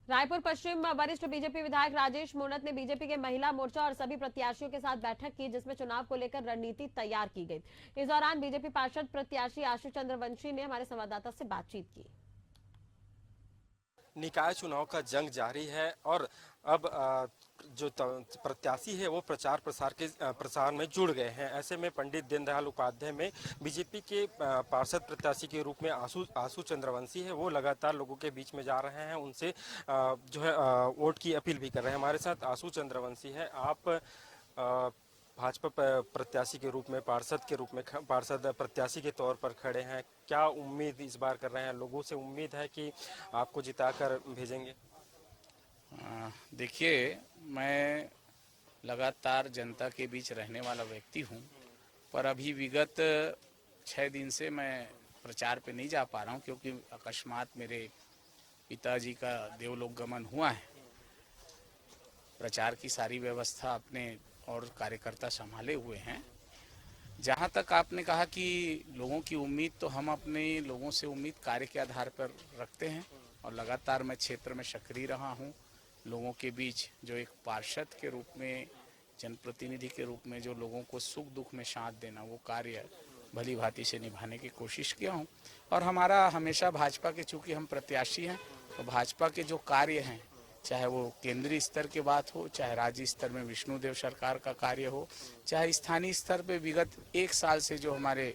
रायपुर पश्चिम वरिष्ठ बीजेपी विधायक राजेश मूणत ने बीजेपी के महिला मोर्चा और सभी प्रत्याशियों के साथ बैठक की, जिसमें चुनाव को लेकर रणनीति तैयार की गई। इस दौरान बीजेपी पार्षद प्रत्याशी आशु चंद्रवंशी ने हमारे संवाददाता से बातचीत की। निकाय चुनाव का जंग जारी है और अब जो प्रत्याशी है वो प्रचार प्रसार में जुड़ गए हैं। ऐसे में पंडित दीनदयाल उपाध्याय में बीजेपी के पार्षद प्रत्याशी के रूप में आशु चंद्रवंशी है, वो लगातार लोगों के बीच में जा रहे हैं, उनसे जो है वोट की अपील भी कर रहे हैं। हमारे साथ आशु चंद्रवंशी है। आप भाजपा प्रत्याशी के रूप में, पार्षद प्रत्याशी के तौर पर खड़े हैं। क्या उम्मीद इस बार कर रहे हैं? लोगों से उम्मीद है कि आपको जिताकर भेजेंगे? देखिए, मैं लगातार जनता के बीच रहने वाला व्यक्ति हूं, पर अभी विगत 6 दिन से मैं प्रचार पे नहीं जा पा रहा हूं, क्योंकि अकस्मात मेरे पिताजी का देवलोक गमन हुआ है। प्रचार की सारी व्यवस्था अपने और कार्यकर्ता संभाले हुए हैं। जहां तक आपने कहा कि लोगों की उम्मीद, तो हम अपने लोगों से उम्मीद कार्य के आधार पर रखते हैं और लगातार मैं क्षेत्र में सक्रिय रहा हूं। लोगों के बीच जो एक पार्षद के रूप में, जनप्रतिनिधि के रूप में जो लोगों को सुख दुख में साथ देना, वो कार्य भली भांति से निभाने की कोशिश किया हूं। और हमारा हमेशा भाजपा के, चूँकि हम प्रत्याशी हैं, तो भाजपा के जो कार्य हैं, चाहे वो केंद्रीय स्तर की बात हो, चाहे राज्य स्तर में विष्णुदेव सरकार का कार्य हो, चाहे स्थानीय स्तर पे विगत 1 साल से जो हमारे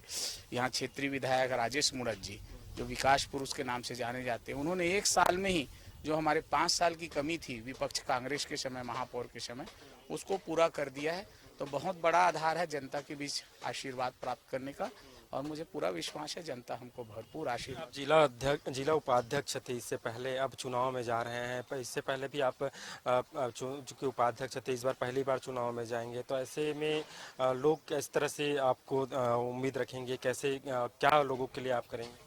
यहाँ क्षेत्रीय विधायक राजेश मूणत जी, जो विकास पुरुष के नाम से जाने जाते हैं, उन्होंने 1 साल में ही जो हमारे 5 साल की कमी थी विपक्ष कांग्रेस के समय, महापौर के समय, उसको पूरा कर दिया है। तो बहुत बड़ा आधार है जनता के बीच आशीर्वाद प्राप्त करने का, और मुझे पूरा विश्वास है जनता हमको भरपूर आशीर्वाद। जिला उपाध्यक्ष थे इससे पहले, अब चुनाव में जा रहे हैं। पर इससे पहले भी आप चूंकि उपाध्यक्ष थे, इस बार पहली बार चुनाव में जाएंगे, तो ऐसे में लोग किस तरह से आपको उम्मीद रखेंगे? कैसे क्या लोगों के लिए आप करेंगे?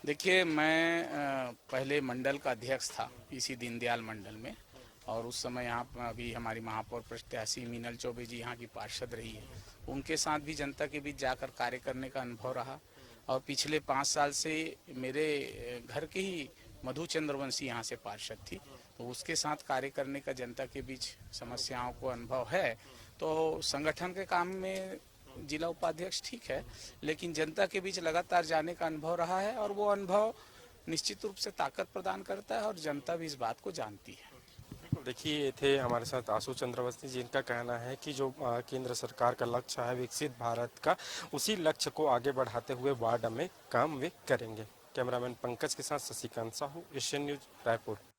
देखिए, मैं पहले मंडल का अध्यक्ष था इसी दीनदयाल मंडल में, और उस समय यहाँ पर अभी हमारी महापौर प्रत्याशी मीनल चौबे जी यहाँ की पार्षद रही है। उनके साथ भी जनता के बीच जाकर कार्य करने का अनुभव रहा। और पिछले 5 साल से मेरे घर के ही मधु चंद्रवंशी यहाँ से पार्षद थी, तो उसके साथ कार्य करने का जनता के बीच समस्याओं को अनुभव है। तो संगठन के काम में जिला उपाध्यक्ष ठीक है, लेकिन जनता के बीच लगातार जाने का अनुभव रहा है, और वो अनुभव निश्चित रूप से ताकत प्रदान करता है, और जनता भी इस बात को जानती है। देखिए, थे हमारे साथ आशु चंद्रवंशी, जिनका कहना है कि जो केंद्र सरकार का लक्ष्य है विकसित भारत का, उसी लक्ष्य को आगे बढ़ाते हुए वार्ड में काम वे करेंगे। कैमरामैन पंकज के साथ शशिकांत साहू, एशियन न्यूज, रायपुर।